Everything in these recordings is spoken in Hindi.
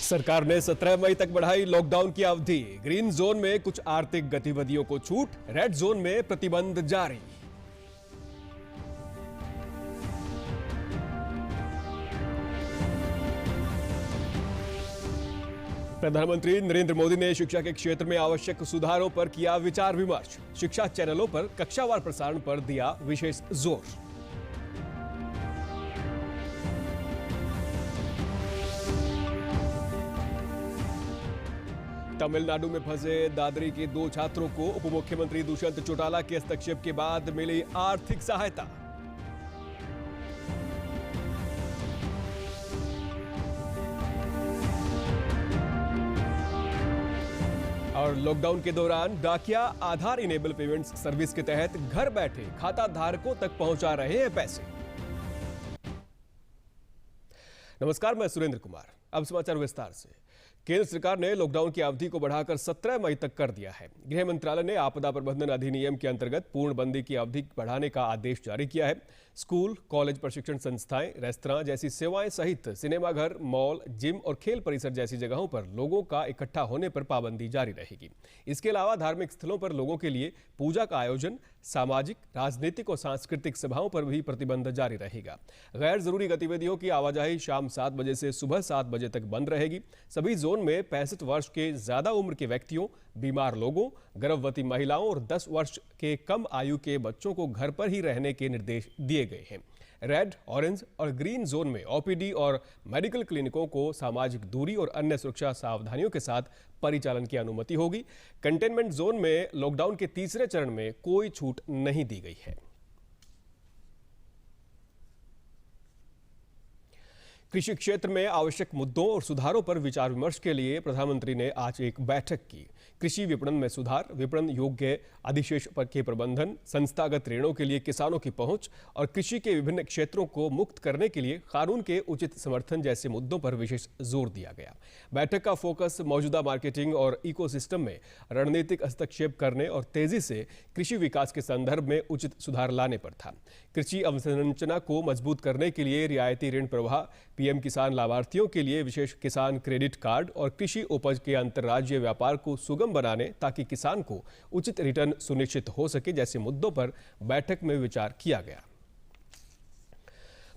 सरकार ने 17 मई तक बढ़ाई लॉकडाउन की अवधि। ग्रीन जोन में कुछ आर्थिक गतिविधियों को छूट, रेड जोन में प्रतिबंध जारी। प्रधानमंत्री नरेंद्र मोदी ने शिक्षा के क्षेत्र में आवश्यक सुधारों पर किया विचार विमर्श। शिक्षा चैनलों पर कक्षावार प्रसारण पर दिया विशेष जोर। तमिलनाडु में फंसे दादरी के 2 छात्रों को उप मुख्यमंत्री दुष्यंत चौटाला के हस्तक्षेप के बाद मिली आर्थिक सहायता। और लॉकडाउन के दौरान डाकिया आधार इनेबल पेमेंट्स सर्विस के तहत घर बैठे खाता धारकों तक पहुंचा रहे हैं पैसे। नमस्कार, मैं सुरेंद्र कुमार। अब समाचार विस्तार से। केंद्र सरकार ने लॉकडाउन की अवधि को बढ़ाकर 17 मई तक कर दिया है। गृह मंत्रालय ने आपदा प्रबंधन अधिनियम के अंतर्गत पूर्णबंदी की अवधि बढ़ाने का आदेश जारी किया है। स्कूल, कॉलेज, प्रशिक्षण संस्थाएं, रेस्तरां जैसी सेवाएं सहित सिनेमाघर, मॉल, जिम और खेल परिसर जैसी जगहों पर लोगों का इकट्ठा होने पर पाबंदी जारी रहेगी। इसके अलावा धार्मिक स्थलों पर लोगों के लिए पूजा का आयोजन, सामाजिक, राजनीतिक और सांस्कृतिक सभाओं पर भी प्रतिबंध जारी रहेगा। गैर जरूरी गतिविधियों की आवाजाही शाम 7 बजे से सुबह 7 बजे तक बंद रहेगी। सभी जोन में 65 वर्ष के ज्यादा उम्र के व्यक्तियों, बीमार लोगों, गर्भवती महिलाओं और 10 वर्ष के कम आयु के बच्चों को घर पर ही रहने के निर्देश दिए गए हैं। रेड, ऑरेंज और ग्रीन जोन में ओपीडी और मेडिकल क्लिनिकों को सामाजिक दूरी और अन्य सुरक्षा सावधानियों के साथ परिचालन की अनुमति होगी। कंटेनमेंट जोन में लॉकडाउन के तीसरे चरण में कोई छूट नहीं दी गई है। कृषि क्षेत्र में आवश्यक मुद्दों और सुधारों पर विचार विमर्श के लिए प्रधानमंत्री ने आज एक बैठक की। कृषि विपणन में सुधार, विपणन योग्य अधिशेष पर के प्रबंधन, संस्थागत ऋणों के लिए किसानों की पहुंच और कृषि के विभिन्न क्षेत्रों को मुक्त करने के लिए कानून के उचित समर्थन जैसे मुद्दों पर विशेष जोर दिया गया। बैठक का फोकस मौजूदा मार्केटिंग और इकोसिस्टम में रणनीतिक हस्तक्षेप करने और तेजी से कृषि विकास के संदर्भ में उचित सुधार लाने पर था। कृषि अवसंरचना को मजबूत करने के लिए रियायती ऋण प्रवाह, पीएम किसान लाभार्थियों के लिए विशेष किसान क्रेडिट कार्ड और कृषि उपज के अंतर्राज्यीय व्यापार को सुगम बनाने ताकि किसान को उचित रिटर्न सुनिश्चित हो सके जैसे मुद्दों पर बैठक में विचार किया गया।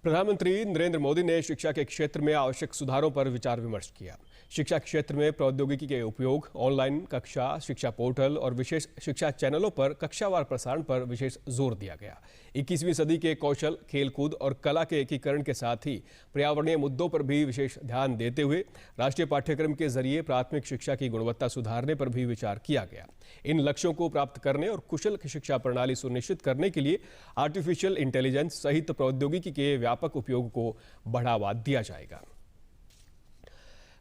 प्रधानमंत्री नरेंद्र मोदी ने शिक्षा के क्षेत्र में आवश्यक सुधारों पर विचार विमर्श किया। शिक्षा क्षेत्र में प्रौद्योगिकी के उपयोग, ऑनलाइन कक्षा, शिक्षा पोर्टल और विशेष शिक्षा चैनलों पर कक्षावार प्रसारण पर विशेष जोर दिया गया। 21वीं सदी के कौशल, खेलकूद और कला के एकीकरण के साथ ही पर्यावरणीय मुद्दों पर भी विशेष ध्यान देते हुए राष्ट्रीय पाठ्यक्रम के जरिए प्राथमिक शिक्षा की गुणवत्ता सुधारने पर भी विचार किया गया। इन लक्ष्यों को प्राप्त करने और कुशल शिक्षा प्रणाली सुनिश्चित करने के लिए आर्टिफिशियल इंटेलिजेंस सहित प्रौद्योगिकी के व्यापक उपयोग को बढ़ावा दिया जाएगा।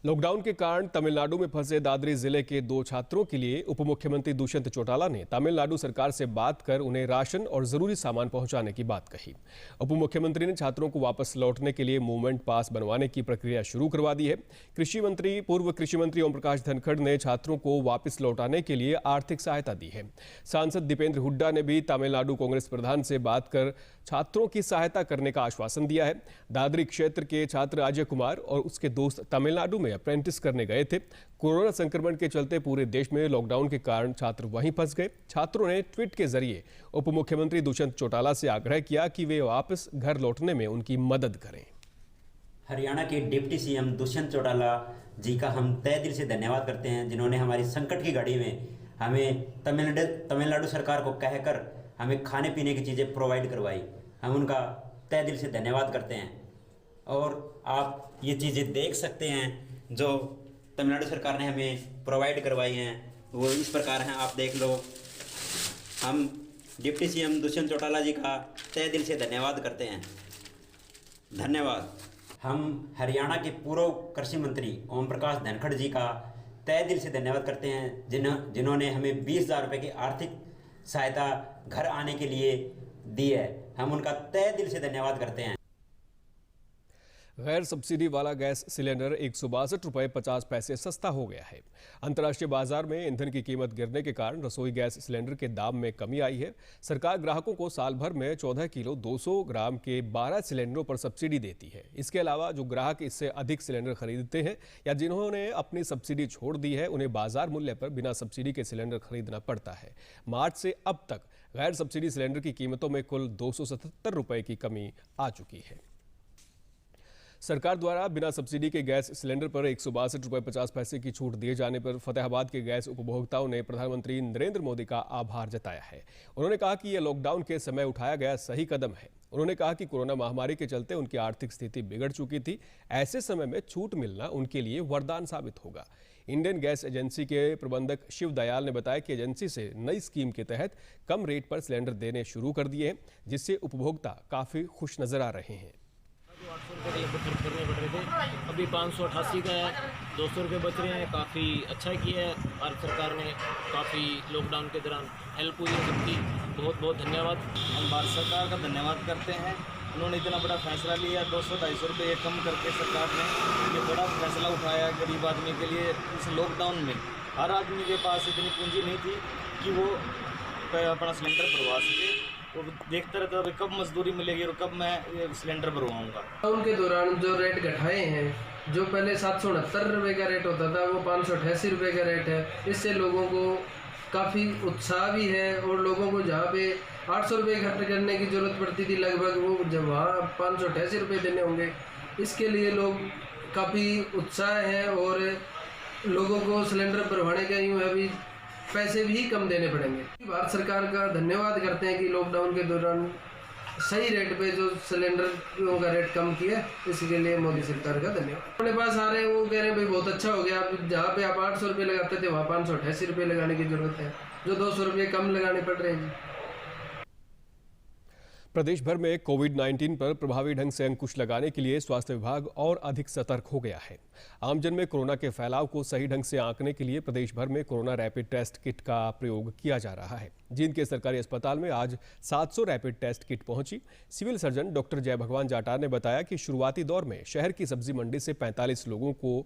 लॉकडाउन के कारण तमिलनाडु में फंसे दादरी जिले के 2 छात्रों के लिए उप मुख्यमंत्री दुष्यंत चौटाला ने तमिलनाडु सरकार से बात कर उन्हें राशन और जरूरी सामान पहुंचाने की बात कही। उप मुख्यमंत्री ने छात्रों को वापस लौटने के लिए मूवमेंट पास बनवाने की प्रक्रिया शुरू करवा दी है। पूर्व कृषि मंत्री ओम प्रकाश धनखड़ ने छात्रों को वापस लौटाने के लिए आर्थिक सहायता दी है। सांसद दीपेंद्र हुड्डा ने भी तमिलनाडु कांग्रेस प्रधान से बात कर छात्रों की सहायता करने का आश्वासन दिया है। दादरी क्षेत्र के छात्र अजय कुमार और उसके दोस्त तमिलनाडु में अप्रेंटिस करने गए थे। कोरोना संक्रमण के चलते पूरे देश में लॉकडाउन के कारण छात्र वहीं फंस गए। छात्रों ने ट्वीट के जरिए उप मुख्यमंत्री दुष्यंत चौटाला से आग्रह किया कि वे वापस घर लौटने में उनकी मदद करें। हरियाणा के डिप्टी सीएम दुष्यंत चौटाला जी का हम तहे दिल से धन्यवाद करते हैं, जिन्होंने हमारी संकट की घड़ी में हमें तमिलनाडु सरकार को कहकर हमें खाने पीने की चीज़ें प्रोवाइड करवाई। हम उनका तहे दिल से धन्यवाद करते हैं। और आप ये चीज़ें देख सकते हैं जो तमिलनाडु सरकार ने हमें प्रोवाइड करवाई हैं, वो इस प्रकार हैं, आप देख लो। हम डिप्टी सीएम दुष्यंत चौटाला जी का तहे दिल से धन्यवाद करते हैं। धन्यवाद। हम हरियाणा के पूर्व कृषि मंत्री ओम प्रकाश धनखड़ जी का तहे दिल से धन्यवाद करते हैं, जिन्होंने हमें 20,000 रुपये की आर्थिक सहायता घर आने के लिए दी है। हम उनका तहे दिल से धन्यवाद करते हैं। गैर सब्सिडी वाला गैस सिलेंडर 162 रुपये 50 पैसे सस्ता हो गया है। अंतर्राष्ट्रीय बाजार में ईंधन की कीमत गिरने के कारण रसोई गैस सिलेंडर के दाम में कमी आई है। सरकार ग्राहकों को साल भर में 14 किलो 200 ग्राम के 12 सिलेंडरों पर सब्सिडी देती है। इसके अलावा जो ग्राहक इससे अधिक सिलेंडर खरीदते हैं या जिन्होंने अपनी सब्सिडी छोड़ दी है, उन्हें बाजार मूल्य पर बिना सब्सिडी के सिलेंडर खरीदना पड़ता है। मार्च से अब तक गैर सब्सिडी सिलेंडर की कीमतों में कुल 277 रुपये की कमी आ चुकी है। सरकार द्वारा बिना सब्सिडी के गैस सिलेंडर पर 162 रुपये 50 पैसे की छूट दिए जाने पर फतेहाबाद के गैस उपभोक्ताओं ने प्रधानमंत्री नरेंद्र मोदी का आभार जताया है। उन्होंने कहा कि यह लॉकडाउन के समय उठाया गया सही कदम है। उन्होंने कहा कि कोरोना महामारी के चलते उनकी आर्थिक स्थिति बिगड़ चुकी थी। ऐसे समय में छूट मिलना उनके लिए वरदान साबित होगा। इंडियन गैस एजेंसी के प्रबंधक शिव दयाल ने बताया कि एजेंसी से नई स्कीम के तहत कम रेट पर सिलेंडर देने शुरू कर दिए हैं, जिससे उपभोक्ता काफ़ी खुश नजर आ रहे हैं। 800 रुपये खर्च करने पड़ रहे थे, अभी 588 का है, 200 रुपये बच रहे हैं। काफ़ी अच्छा किया है भारत सरकार ने, काफ़ी लॉकडाउन के दौरान हेल्प हुई है सबकी। बहुत बहुत धन्यवाद। हम भारत सरकार का धन्यवाद करते हैं, उन्होंने इतना बड़ा फैसला लिया। 200-250 रुपये कम करके सरकार ने ये बड़ा फैसला उठाया गरीब आदमी के लिए। इस लॉकडाउन में हर आदमी के पास इतनी पूंजी नहीं थी कि वो अपना सिलेंडर भरवा सके। वो देखता रहता था कब मजदूरी मिलेगी और कब मैं ये सिलेंडर भरवाऊँगा। लॉकडाउन के दौरान जो रेट घटाए हैं, जो पहले 769 रुपये का रेट होता था वो 588 रुपये का रेट है। इससे लोगों को काफ़ी उत्साह भी है और लोगों को जहाँ पे 800 रुपये खर्च करने की ज़रूरत पड़ती थी लगभग, वो जब वहाँ 588 रुपये देने होंगे। इसके लिए लोग काफ़ी उत्साह हैं और लोगों को सिलेंडर भरवाने का यूँ है अभी पैसे भी कम देने पड़ेंगे। भारत सरकार का धन्यवाद करते हैं कि लॉकडाउन के दौरान सही रेट पे जो सिलेंडर का रेट कम किया, इसके लिए मोदी सरकार का धन्यवाद। अपने पास आ रहे हैं वो कह रहे हैं भाई बहुत अच्छा हो गया, अब जहाँ पे आप 800 रुपये लगाते थे वहाँ 588 रुपये लगाने की जरूरत है, जो 200 रुपये कम लगाने पड़ रहे हैं। प्रदेश भर में कोविड-19 पर प्रभावी ढंग से अंकुश लगाने के लिए स्वास्थ्य विभाग और अधिक सतर्क हो गया है। आमजन में कोरोना के फैलाव को सही ढंग से आंकने के लिए प्रदेश भर में कोरोना रैपिड टेस्ट किट का प्रयोग किया जा रहा है। जींद के सरकारी अस्पताल में आज 700 रैपिड टेस्ट किट पहुंची। सिविल सर्जन डॉक्टर जय भगवान जाटार ने बताया कि शुरुआती दौर में शहर की सब्जी मंडी से 45 लोगों को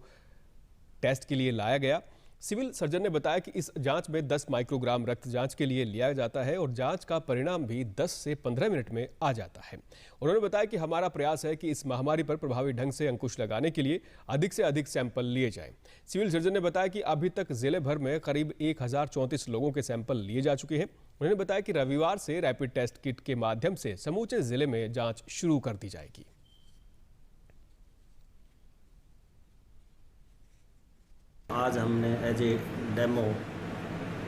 टेस्ट के लिए लाया गया। सिविल सर्जन ने बताया कि इस जांच में 10 माइक्रोग्राम रक्त जांच के लिए लिया जाता है और जांच का परिणाम भी 10 से 15 मिनट में आ जाता है। उन्होंने बताया कि हमारा प्रयास है कि इस महामारी पर प्रभावी ढंग से अंकुश लगाने के लिए अधिक से अधिक सैंपल लिए जाएं। सिविल सर्जन ने बताया कि अभी तक जिले भर में करीब 1034 लोगों के सैंपल लिए जा चुके हैं। उन्होंने बताया कि रविवार से रैपिड टेस्ट किट के माध्यम से समूचे जिले में जाँच शुरू कर दी जाएगी। आज हमने एज ए डेमो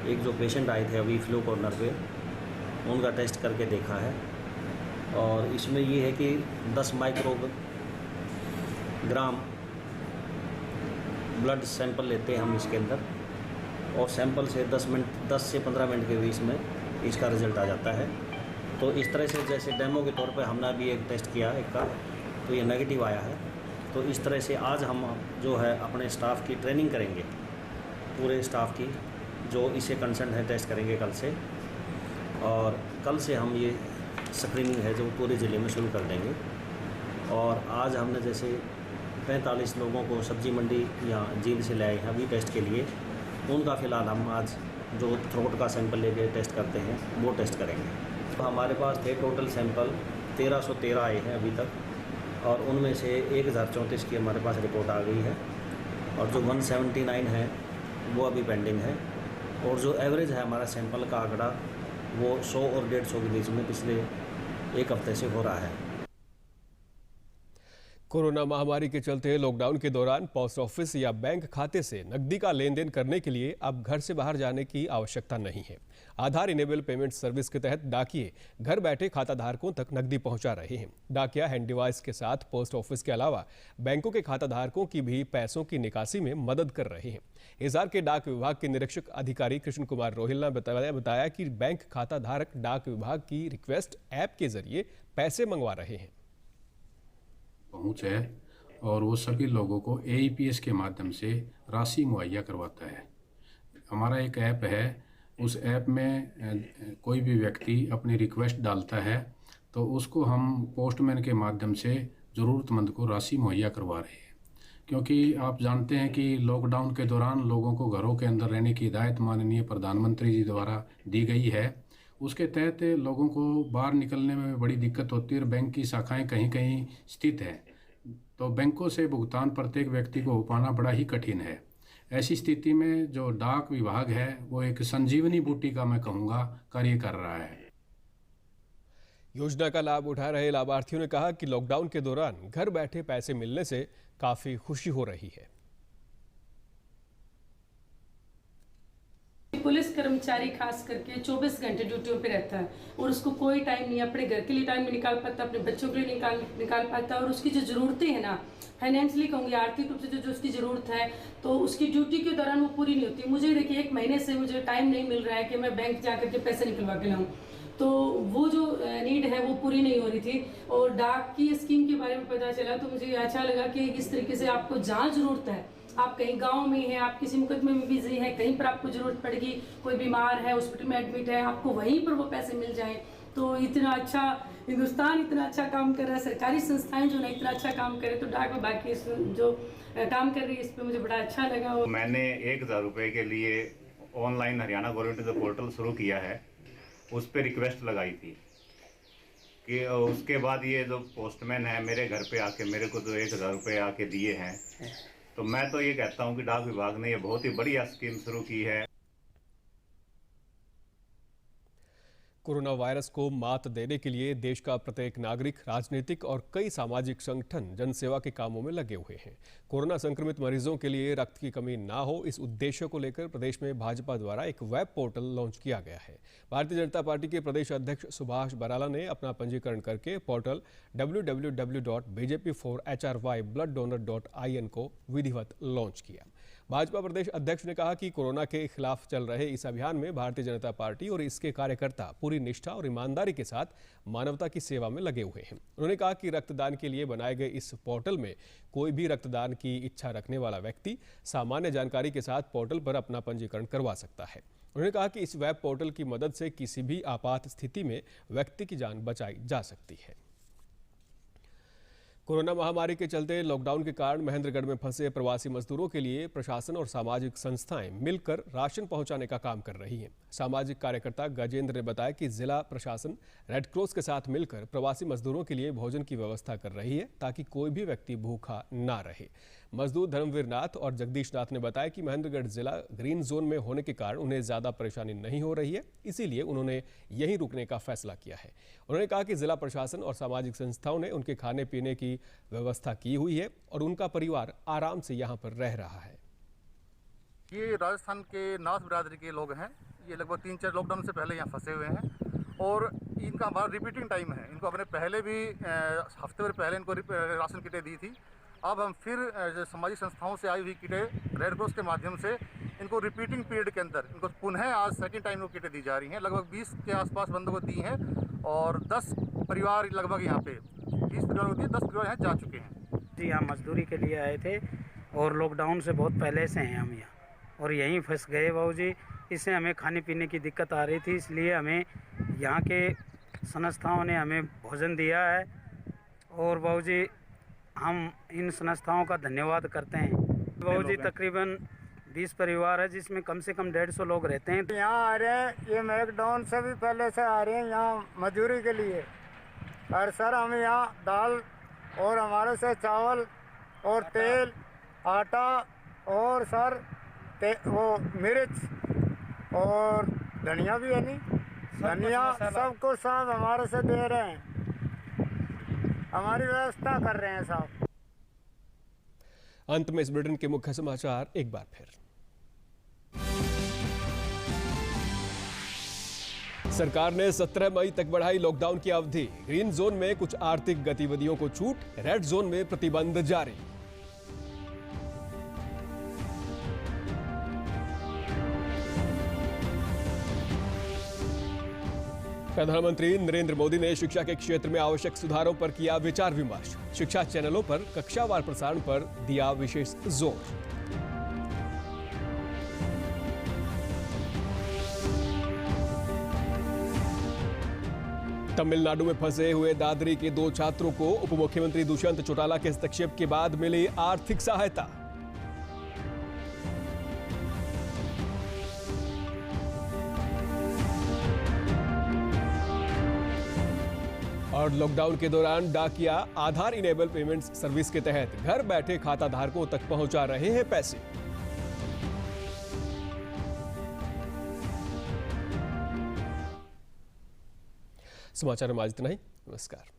एक जो पेशेंट आए थे अभी फ्लू कॉर्नर पे, उनका टेस्ट करके देखा है। और इसमें ये है कि 10 माइक्रोग्राम ब्लड सैंपल लेते हैं हम इसके अंदर, और सैंपल से 10 से 15 मिनट के बीच में इसका रिज़ल्ट आ जाता है। तो इस तरह से जैसे डेमो के तौर पे हमने अभी एक टेस्ट किया एक का, तो ये नेगेटिव आया है। तो इस तरह से आज हम जो है अपने स्टाफ की ट्रेनिंग करेंगे, पूरे स्टाफ की जो इसे कंसर्न है टेस्ट करेंगे कल से, और कल से हम ये स्क्रीनिंग है जो पूरे ज़िले में शुरू कर देंगे। और आज हमने जैसे 45 लोगों को सब्जी मंडी या जींद से ले आए हैं अभी टेस्ट के लिए, उनका फ़िलहाल हम आज जो थ्रोट का सैंपल लेके टेस्ट करते हैं वो टेस्ट करेंगे। तो हमारे पास थे टोटल सैंपल 1313 आए हैं अभी तक, और उनमें से 1034 की हमारे पास रिपोर्ट आ गई है, और जो 179 है वो अभी पेंडिंग है। और जो एवरेज है हमारा सैंपल का आंकड़ा वो 100 और 150 के बीच में पिछले एक हफ्ते से हो रहा है। कोरोना महामारी के चलते लॉकडाउन के दौरान पोस्ट ऑफिस या बैंक खाते से नकदी का लेन देन करने के लिए अब घर से बाहर जाने की आवश्यकता नहीं है। आधार इनेबल पेमेंट सर्विस के तहत डाकिये घर बैठे खाता धारकों तक नकदी पहुंचा रहे हैं। डाकिया हैंड डिवाइस के साथ पोस्ट ऑफिस के अलावा बैंकों के खाता धारकों की भी पैसों की निकासी में मदद कर रहे हैं। हिसार के डाक विभाग के निरीक्षक अधिकारी कृष्ण कुमार रोहिल ने बताया कि बैंक खाता धारक डाक विभाग की रिक्वेस्ट ऐप के जरिए पैसे मंगवा रहे हैं। पहुँच है और वो सभी लोगों को AEPS के माध्यम से राशि मुहैया करवाता है। हमारा एक ऐप है, उस ऐप में कोई भी व्यक्ति अपनी रिक्वेस्ट डालता है तो उसको हम पोस्टमैन के माध्यम से ज़रूरतमंद को राशि मुहैया करवा रहे हैं। क्योंकि आप जानते हैं कि लॉकडाउन के दौरान लोगों को घरों के अंदर रहने की हिदायत माननीय प्रधानमंत्री जी द्वारा दी गई है। उसके तहत लोगों को बाहर निकलने में बड़ी दिक्कत होती है और बैंक की शाखाएं कहीं कहीं स्थित हैं, तो बैंकों से भुगतान प्रत्येक व्यक्ति को हो पाना बड़ा ही कठिन है। ऐसी स्थिति में जो डाक विभाग है वो एक संजीवनी बूटी का, मैं कहूँगा, कार्य कर रहा है। योजना का लाभ उठा रहे लाभार्थियों ने कहा कि लॉकडाउन के दौरान घर बैठे पैसे मिलने से काफी खुशी हो रही है। पुलिस कर्मचारी खास करके 24 घंटे ड्यूटियों पे रहता है और उसको कोई टाइम नहीं, अपने घर के लिए टाइम नहीं निकाल पाता, अपने बच्चों के लिए निकाल पाता, और उसकी जो ज़रूरतें हैं ना, फाइनेंशियली कहूँगी, आर्थिक रूप से जो उसकी ज़रूरत है, तो उसकी ड्यूटी के दौरान वो पूरी नहीं होती। मुझे देखिए 1 महीने से मुझे टाइम नहीं मिल रहा है कि मैं बैंक जा करके पैसे निकलवा के लाऊँ, तो वो जो नीड है वो पूरी नहीं हो रही थी। और डाक की स्कीम के बारे में पता चला तो मुझे अच्छा लगा कि इस तरीके से आपको जहाँ ज़रूरत है, आप कहीं गांव में हैं, आप किसी मुकदमे में बिजी हैं, कहीं पर आपको ज़रूरत पड़ेगी, कोई बीमार है, हॉस्पिटल में एडमिट है, आपको वहीं पर वो पैसे मिल जाएं। तो इतना अच्छा हिंदुस्तान इतना अच्छा काम कर रहा है, सरकारी संस्थाएं जो ना इतना अच्छा काम करे, तो डाक विभाग की जो काम कर रही है इस पर मुझे बड़ा अच्छा लगा। मैंने 1000 रुपये के लिए ऑनलाइन हरियाणा गवर्नमेंट ने जो पोर्टल शुरू किया है उस पर रिक्वेस्ट लगाई थी कि उसके बाद ये जो पोस्टमैन है मेरे घर पे आके मेरे को जो 1000 रुपये आके दिए हैं, तो मैं तो ये कहता हूँ कि डाक विभाग ने ये बहुत ही बढ़िया स्कीम शुरू की है। कोरोना वायरस को मात देने के लिए देश का प्रत्येक नागरिक, राजनीतिक और कई सामाजिक संगठन जनसेवा के कामों में लगे हुए हैं। कोरोना संक्रमित मरीजों के लिए रक्त की कमी ना हो, इस उद्देश्य को लेकर प्रदेश में भाजपा द्वारा एक वेब पोर्टल लॉन्च किया गया है। भारतीय जनता पार्टी के प्रदेश अध्यक्ष सुभाष बराला ने अपना पंजीकरण करके पोर्टल www.bjp4hryblooddonor.in को विधिवत लॉन्च किया। भाजपा प्रदेश अध्यक्ष ने कहा कि कोरोना के खिलाफ चल रहे इस अभियान में भारतीय जनता पार्टी और इसके कार्यकर्ता पूरी निष्ठा और ईमानदारी के साथ मानवता की सेवा में लगे हुए हैं। उन्होंने कहा कि रक्तदान के लिए बनाए गए इस पोर्टल में कोई भी रक्तदान की इच्छा रखने वाला व्यक्ति सामान्य जानकारी के साथ पोर्टल पर अपना पंजीकरण करवा सकता है। उन्होंने कहा कि इस वेब पोर्टल की मदद से किसी भी आपात स्थिति में व्यक्ति की जान बचाई जा सकती है। कोरोना महामारी के चलते लॉकडाउन के कारण महेंद्रगढ़ में फंसे प्रवासी मजदूरों के लिए प्रशासन और सामाजिक संस्थाएं मिलकर राशन पहुंचाने का काम कर रही हैं। सामाजिक कार्यकर्ता गजेंद्र ने बताया कि जिला प्रशासन रेड क्रॉस के साथ मिलकर प्रवासी मजदूरों के लिए भोजन की व्यवस्था कर रही है ताकि कोई भी व्यक्ति भूखा ना रहे। मजदूर धर्मवीर नाथ और जगदीश नाथ ने बताया कि महेंद्रगढ़ जिला ग्रीन जोन में होने के कारण उन्हें ज़्यादा परेशानी नहीं हो रही है, इसीलिए उन्होंने यहीं रुकने का फैसला किया है। उन्होंने कहा कि जिला प्रशासन और सामाजिक संस्थाओं ने उनके खाने पीने की व्यवस्था की हुई है और उनका परिवार आराम से यहाँ पर रह रहा है। ये राजस्थान के नाथ बिरादरी के लोग हैं, ये लगभग 3-4 लॉकडाउन से पहले यहाँ फंसे हुए हैं और इनका हमारा रिपीटिंग टाइम है। इनको अपने पहले भी हफ्ते भर पहले इनको राशन किटें दी थी। अब हम फिर सामाजिक संस्थाओं से आई हुई किटें रेड क्रॉस के माध्यम से इनको रिपीटिंग पीरियड के अंदर इनको पुनः आज सेकंड टाइम वो किटें दी जा रही हैं। लगभग 20 के आसपास बंदों को दी हैं और 10 परिवार लगभग यहाँ पे 20 परिवार को दिए, 10 परिवार यहाँ जा चुके हैं। जी, यहाँ मजदूरी के लिए आए थे और लॉकडाउन से बहुत पहले से हैं हम यहाँ और यहीं फंस गए बाबूजी। इससे हमें खाने पीने की दिक्कत आ रही थी, इसलिए हमें यहाँ के संस्थाओं ने हमें भोजन दिया है और बाबूजी हम इन संस्थाओं का धन्यवाद करते हैं। बाबूजी तकरीबन 20 परिवार है जिसमें कम से कम 150 लोग रहते हैं। यहाँ आ रहे हैं, ये लॉकडाउन से भी पहले से आ रहे हैं यहाँ मजदूरी के लिए। और सर हमें यहाँ दाल और हमारे से चावल और तेल, आटा और सर वो मिर्च और धनिया भी है, नहीं धनिया सबको सब हमारे से दे रहे हैं, हमारी व्यवस्था कर रहे हैं साहब। अंत में इस बुलेटिन के मुख्य समाचार एक बार फिर। सरकार ने 17 मई तक बढ़ाई लॉकडाउन की अवधि। ग्रीन जोन में कुछ आर्थिक गतिविधियों को छूट, रेड जोन में प्रतिबंध जारी। प्रधानमंत्री नरेंद्र मोदी ने शिक्षा के क्षेत्र में आवश्यक सुधारों पर किया विचार विमर्श। शिक्षा चैनलों पर कक्षावार प्रसारण पर दिया विशेष जोर। तमिलनाडु में फंसे हुए दादरी के 2 छात्रों को उप मुख्यमंत्री दुष्यंत चौटाला के हस्तक्षेप के बाद मिली आर्थिक सहायता। और लॉकडाउन के दौरान डाकिया आधार इनेबल पेमेंट्स सर्विस के तहत घर बैठे खाता धारकों तक पहुंचा रहे हैं पैसे। समाचार में आज इतना ही। नमस्कार।